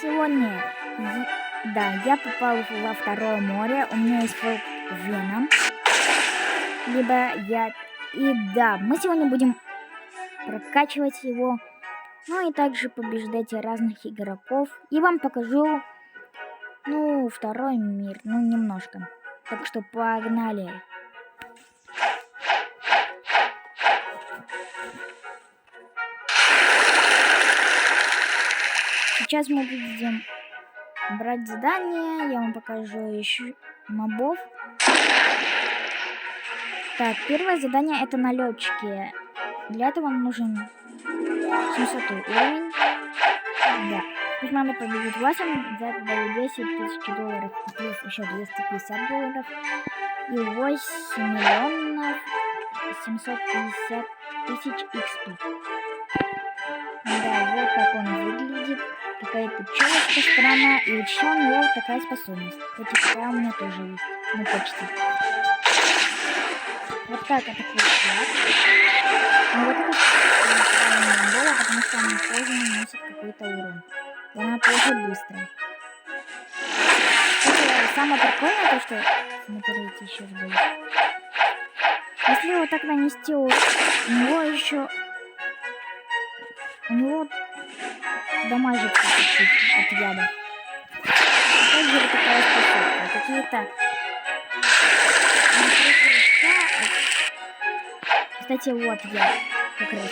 Сегодня, да, я попал во второе море, у меня есть фрукт Веном, либо я... И да, мы сегодня будем прокачивать его, ну и также побеждать разных игроков. И вам покажу, ну, второй мир, ну, немножко. Так что погнали. Сейчас мы будем брать задания, я вам покажу еще мобов. Так, первое задание это налетчики. Для этого нам нужен 700 уровень. Да. Пусть надо победить 8, за это дают 10 тысяч долларов, плюс еще 250 долларов. И 8 миллионов 750 тысяч XP. Да, вот как он выглядит. Какая-то челочка странная. И еще у него такая способность. Кстати, такая у меня тоже есть. Ну, почти. Вот так атакует флаг. Но вот это неправильно было, потому что она позже наносит какой-то урон. И она тоже быстрая. Кстати, самое прикольное то, что... Смотрите, сейчас будет. Если вот так нанести урон, у него еще... У него дамажит чуть-чуть от яда. Также вот такая способка. Какие-то... Кстати, вот я как раз.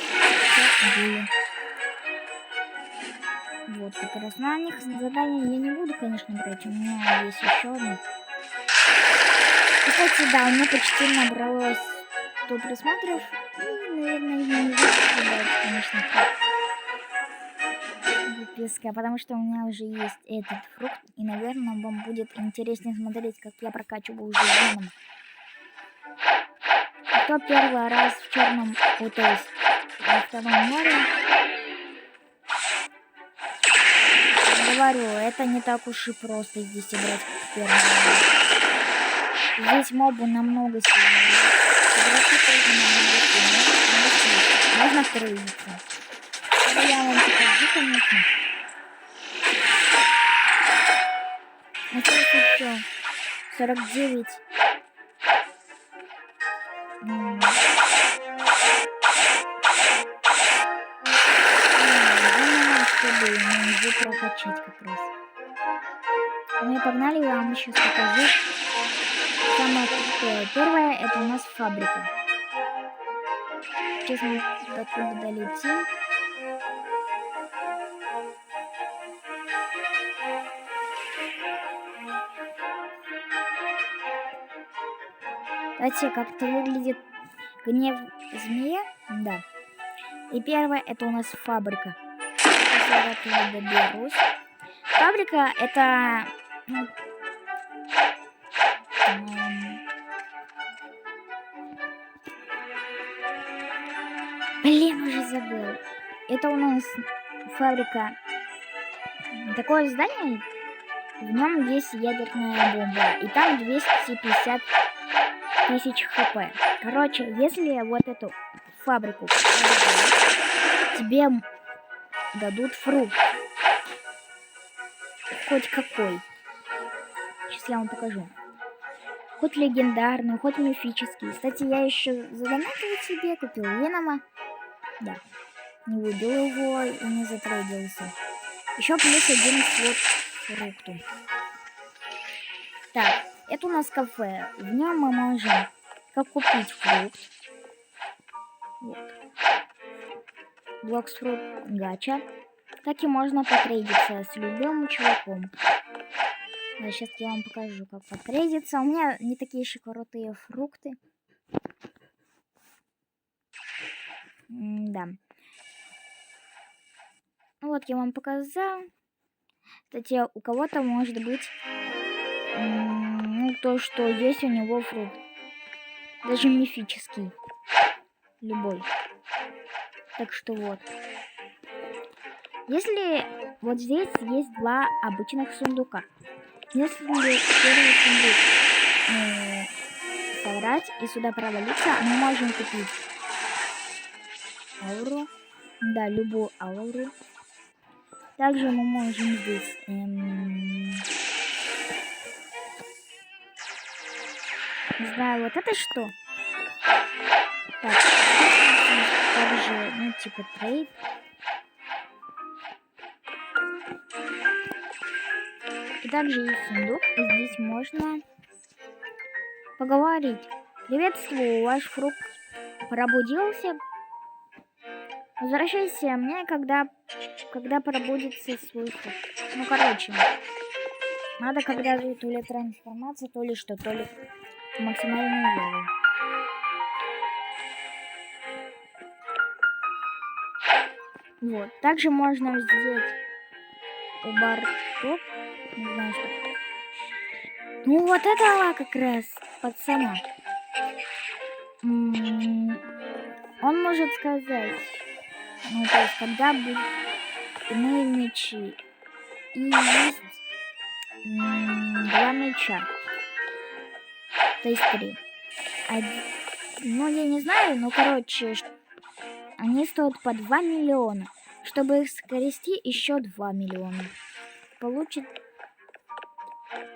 Вот как раз на них задания я не буду, конечно, брать. У меня есть еще одно. Кстати, да, у меня почти набралось 100 просмотров. И, наверное, я не буду брать, конечно, выписка, потому что у меня уже есть этот фрукт. И, наверное, вам будет интереснее смотреть, как я прокачиваю уже Веном. Кто первый раз в черном, вот, то есть во втором море, говорю, это не так уж и просто здесь играть как первый раз. Здесь мобы намного сильнее. Игроки тоже намного сильнее. Можно встроиться. Но я вам покажу, конечно. Осталось еще 49. Чтобы не прокачать как раз. Ну и погнали, я вам сейчас покажу. Самое крутое. Первое это у нас фабрика. Сейчас мы оттуда долетим. Кстати, как это выглядит гнев змея. Да. И первое это у нас фабрика. Сейчас я оттуда доберусь. Фабрика это... Ну, блин, уже забыл. Это у нас фабрика. Такое здание. В нем есть ядерная бомба. И там 250 тысяч хп. Короче, если вот эту фабрику тебе дадут фрукт. Хоть какой. Сейчас я вам покажу. Хоть легендарный, хоть мифический. Кстати, я еще задонатил себе, купил Венома. Да. Не выбил его и не затрейдился. Еще плюс один слот фрукту. Так, это у нас кафе. В нем мы можем как купить фрукт. Вот. Блоксфрут гача. Так и можно потрейдиться с любым чуваком. Да, сейчас я вам покажу, как потрейдиться. У меня не такие же крутые фрукты. Да. Вот я вам показал. Кстати, у кого-то может быть ну, то, что есть у него фрукт. Даже мифический. Любой. Так что вот. Если вот здесь есть два обычных сундука. Если первый сундук собрать и сюда провалиться, мы можем купить ауру. Да, любую ауру. Также мы можем здесь... не знаю, вот это что? Так, также, ну, типа трейд. И также есть сундук, и здесь можно поговорить. Приветствую, ваш фрукт пробудился. Возвращайся мне, когда пробудится свой фрукт. Ну, короче, надо когда то ли трансформация, то ли что, то ли максимальный левел. Вот. Также можно взять у бортов. Не знаю, что. Ну, вот это как раз, пацана. Он может сказать, ну, то есть, когда будут иные мечи. И есть 2 меча. То есть 3. Ну, я не знаю, но, короче, они стоят по 2 миллиона. Чтобы их скорести, еще 2 миллиона.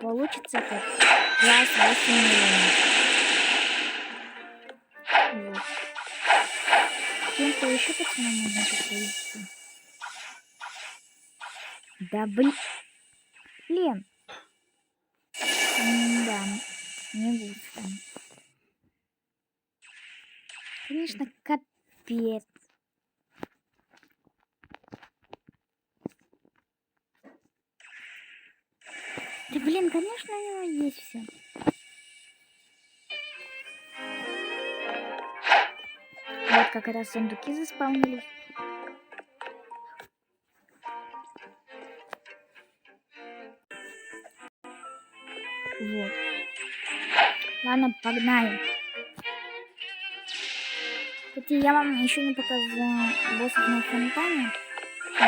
Получится как раз 8 миллионов. Вот. Кем-то еще пацанам можно подходить. Да блин. Да, не густо. Конечно, капец. Да блин, конечно, у него есть все. Вот как раз сундуки заспавнились. Вот. Ладно, погнали. Кстати, я вам еще не показала боссов на фонтане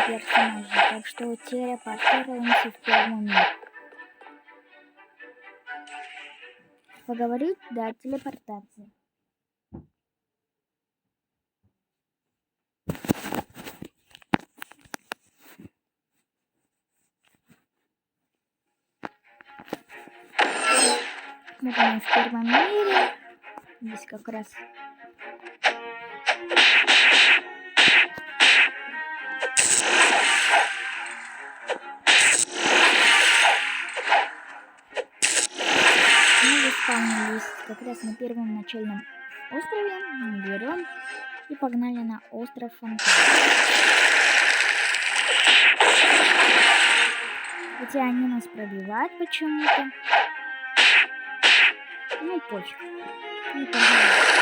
персонажей, так что телепортируемся в первый мир. Поговорить? Да, телепортация. Вот мы в первом мире. Здесь как раз мы заспавнились как раз на первом начальном острове. Берем и погнали на остров Фонтан. Хотя они нас пробивают почему-то. Ну пофиг. Не погнали.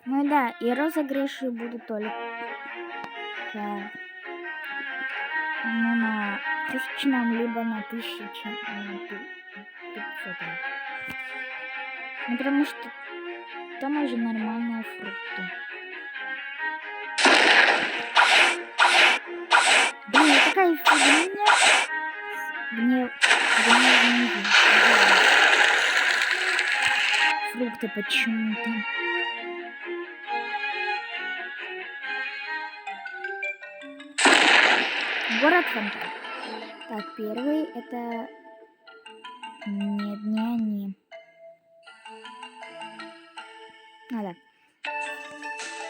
Ну да, и розыгрыши будут только ну, на 1000, либо на 1500. Ну, потому что там уже нормальные фрукты. Блин, такая фигня. Гнев. Фрукты почему-то. Город Фонтан. Так, первый это... Нет, не они. А, да.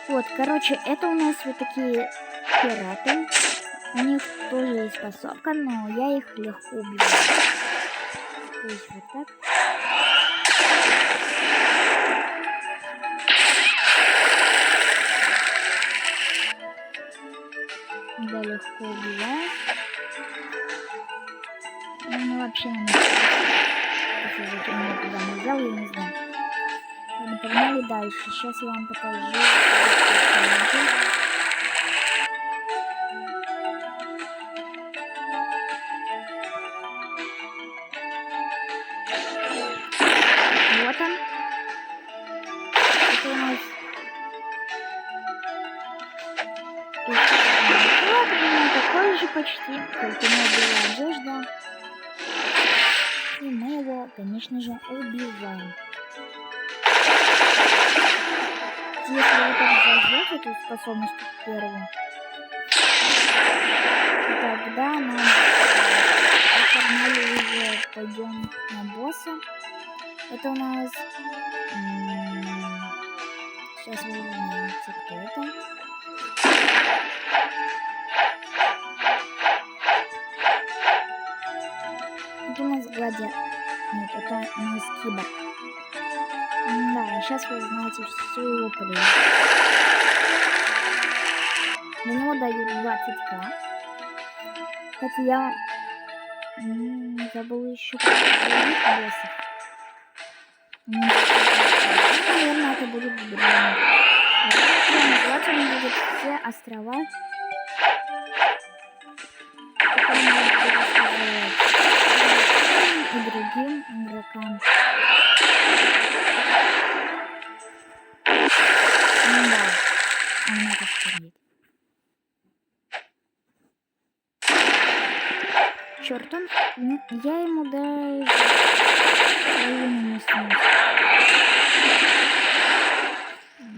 Вот, короче, это у нас вот такие пираты. У них тоже есть способка, но я их легко убиваю. То есть вот так. Да, легко убиваю. Ну, мне вообще не нравится. Зачем я туда не взял, я не знаю. Ладно, погнали дальше. Сейчас я вам покажу. Вот он. Это у нас Вот у меня такой же почти, только у него была одежда. И мы его, конечно же, убиваем. Если вы так зажжете эту способность первую, тогда мы погнали уже пойдем на босса. Это у нас... Сейчас вы узнаете, кто это. Это у нас Гладиатор. Нет, это у нас Киборг. Да, сейчас вы узнаете всю его прелесть. На него дают 20к. Кстати, я забыл еще боссов. Наверное, это будет Брюн. Называться он будет все острова. И другим игрокам. Ну да, он много что. Черт, он... Я ему даже половину не снес.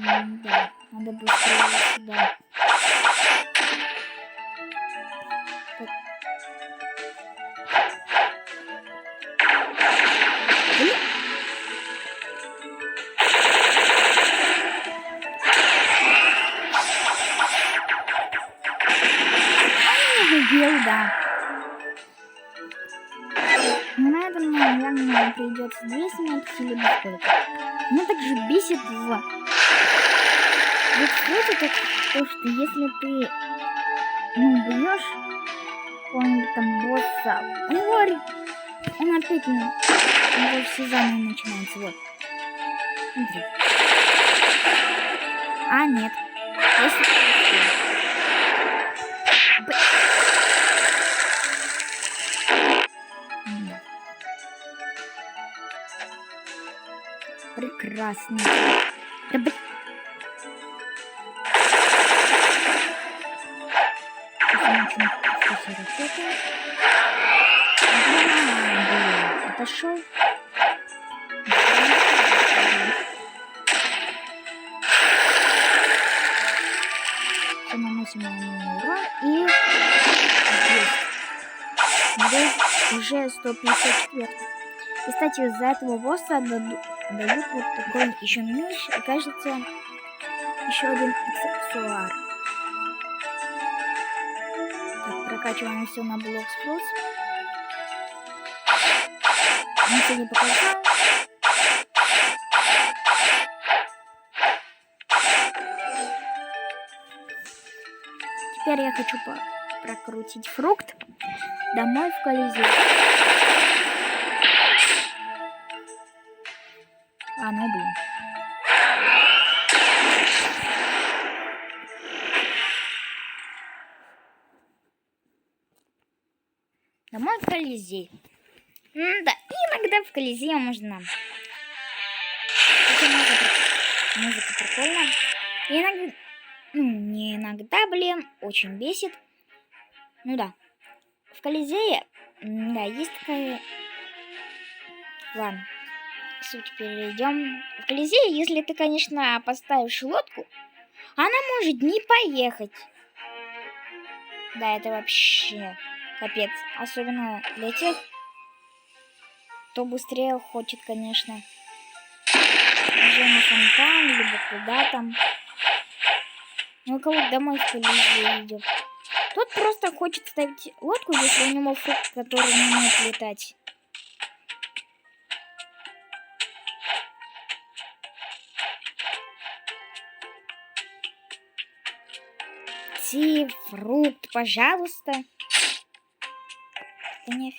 Да, надо быстрее сюда. Так. Убил, да. На этом, наверное, придется 2 смерти или сколько. Меня также бесит вот это то, что если ты убьешь какого-нибудь там босса, он опять уже все заново начинается. Вот. Смотрите. А, нет. Если прекрасно. Да, блин. Отошел. Наносим ему урон и здесь уже 154. И, кстати, за этого босса дают вот такой еще меч и, кажется, еще один аксессуар. Так, прокачиваем все на Блокс Плюс. Ничего не показал. Теперь я хочу прокрутить фрукт домой в Колизей. Ладно, убью. Домой в Колизей. Да, иногда в Колизее можно. Музыка прикольная. Иногда, не иногда, блин, очень бесит. Ну да. В Колизее, да, есть такая... Ладно, суть перейдем. В Колизее, если ты, конечно, поставишь лодку, она может не поехать. Да, это вообще капец. Особенно для тех, кто быстрее хочет, конечно. Уже на фонтан, либо куда там. Ну, у кого домой в Колизее идет. Тот просто хочет ставить лодку, если у него фрукт, который не умеет летать. Фрукт, пожалуйста. Да не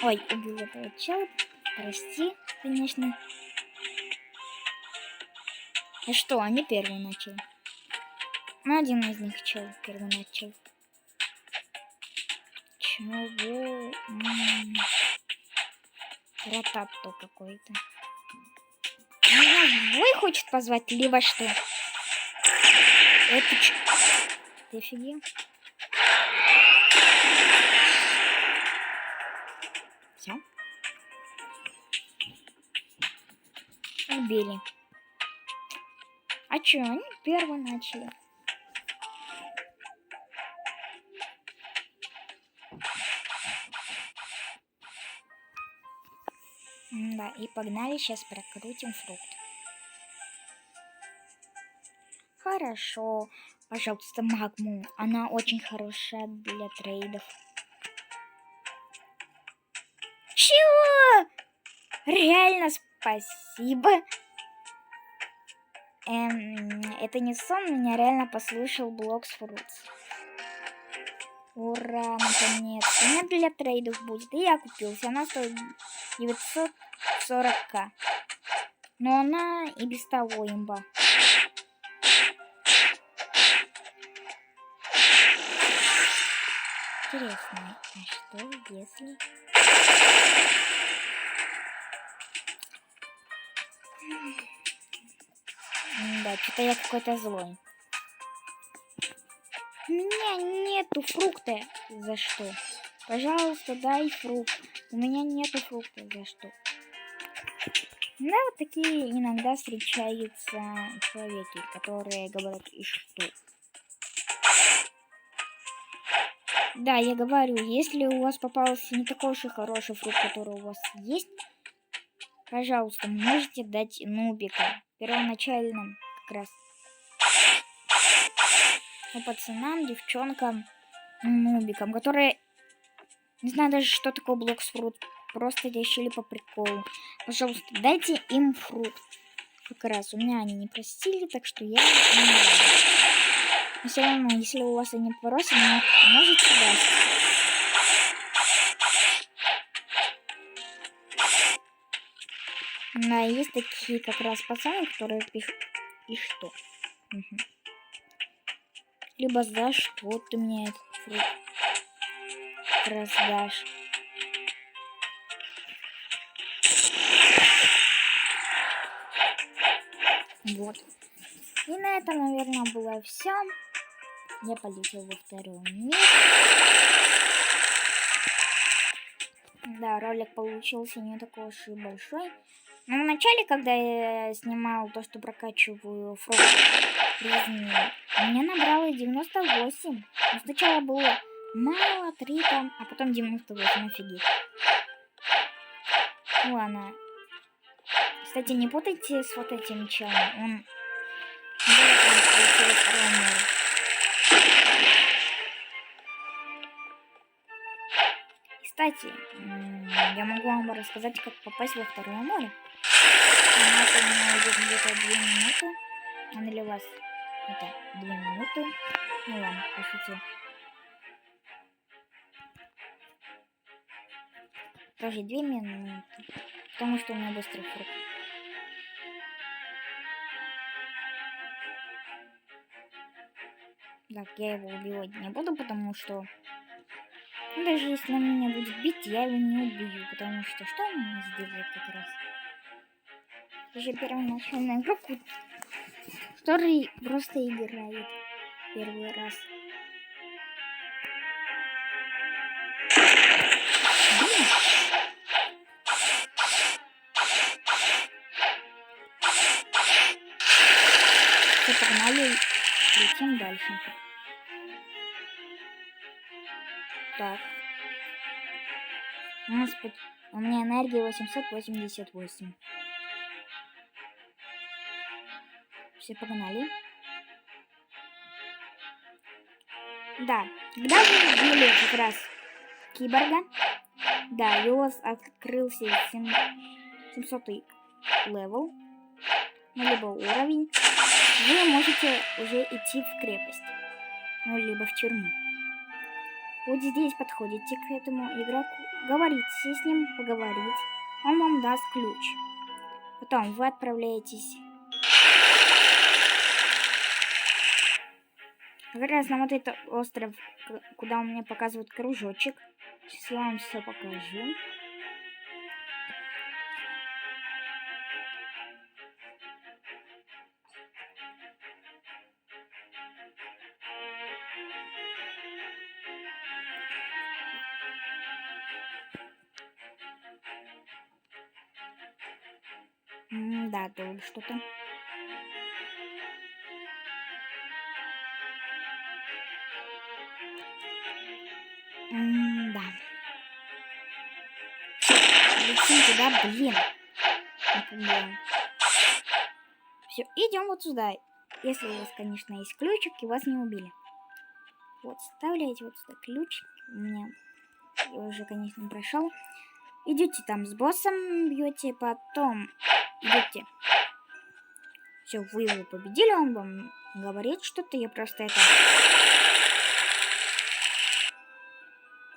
Ой, убил этого чела. Прости, конечно. А что, они первые начали? Ну, один из них чел первый начал. Чего? Ротато какой-то. свой хочет позвать, либо что? Это ты офигел? Все. Убили. А чё, они первые начали? Да, и погнали, сейчас прокрутим фрукт. Хорошо. Пожалуйста, магму. Она очень хорошая для трейдов. Чего? Реально спасибо. Это не сон, меня реально послушал Blox Fruits. Ура, наконец-то. Она для трейдов будет. И я купился. Она стоит 940к. Но она и без того имба. Интересно, а что если... Да, что-то я какой-то злой. У меня нету фрукта. За что? Пожалуйста, дай фрукт. У меня нету фрукта. За что? Да, вот такие иногда встречаются человеки, которые говорят, и что? Да, я говорю, если у вас попался не такой уж и хороший фрукт, который у вас есть, пожалуйста, можете дать нубика. Первоначальным как раз. Ну, пацанам, девчонкам, нубикам, которые не знаю даже, что такое Blox Fruit. Просто решили по приколу. Пожалуйста, дайте им фрукт. Как раз у меня они не просили, так что я не знаю. Но все равно, если у вас они просят, можете дать. Да, есть такие как раз пацаны, которые пишут, и что? Угу. Либо за что ты мне этот фрукт раздашь. Вот. И на этом, наверное, было все. Я полетел во второй мир. Да, ролик получился не такой уж и большой. Но в начале, когда я снимал то, что прокачиваю фрукт жизни, мне набрало 98. Но сначала было мало, 3 там, а потом 98, офигеть. Ладно. Кстати, не путайте с вот этим челом. Он... Кстати, я могу вам рассказать, как попасть во второе море. У меня идет где-то 2 минуты. А для вас это 2 минуты. Ну ладно, пошутил. Тоже 2 минуты. Потому что у меня быстрый фрукт. Так, я его убивать не буду, потому что... Даже если он меня будет бить, я его не убью. Потому что что он мне сделает как раз? Это же первоначальный игрок, который просто играет первый раз. Все, погнали, летим дальше. Так. У меня энергия 888. Все, погнали. Да, когда вы видели как раз киборга, да, и у вас открылся 700 левел, ну, либо уровень, вы можете уже идти в крепость, ну, либо в тюрьму. Вот здесь подходите к этому игроку, говорите с ним, поговорить, он вам даст ключ. Потом вы отправляетесь как раз на вот этот остров, куда у меня показывают кружочек. Сейчас я вам все покажу. Да, тут что-то. Да. Летим туда, блин. Все, идем вот сюда. Если у вас, конечно, есть ключик и вас не убили. Вот, вставляете вот сюда ключик. У меня я уже, конечно, прошел. Идете там с боссом, бьете, потом идете. Все, вы его победили, он вам говорит что-то, я просто это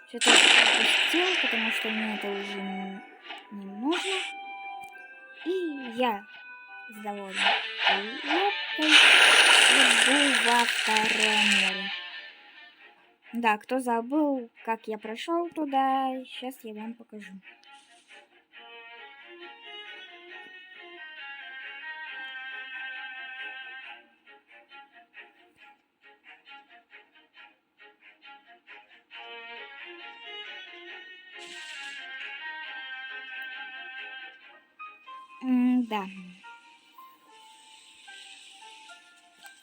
что-то пропустил, потому что мне это уже не нужно. И я с довольной улыбкой иду во второе море. Да, кто забыл, как я прошел туда, сейчас я вам покажу. Да.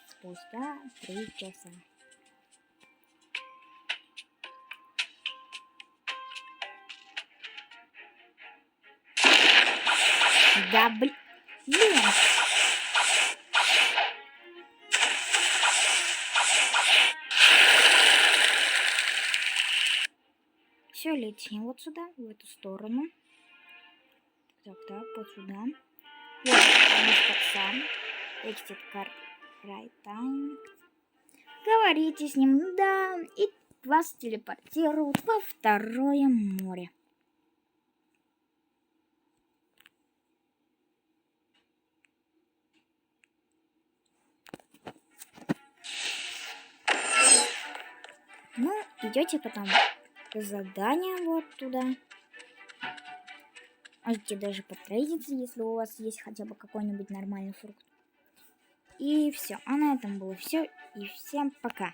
Спустя 3 часа. Да, блин. Все, летим вот сюда, в эту сторону. Так, вот сюда. Вот, наш пацан. Exit card right time. Говорите с ним, да, и вас телепортируют во второе море. Ну, идете потом задание вот туда. Можете даже потрейдиться, если у вас есть хотя бы какой-нибудь нормальный фрукт. И все. А на этом было все. И всем пока.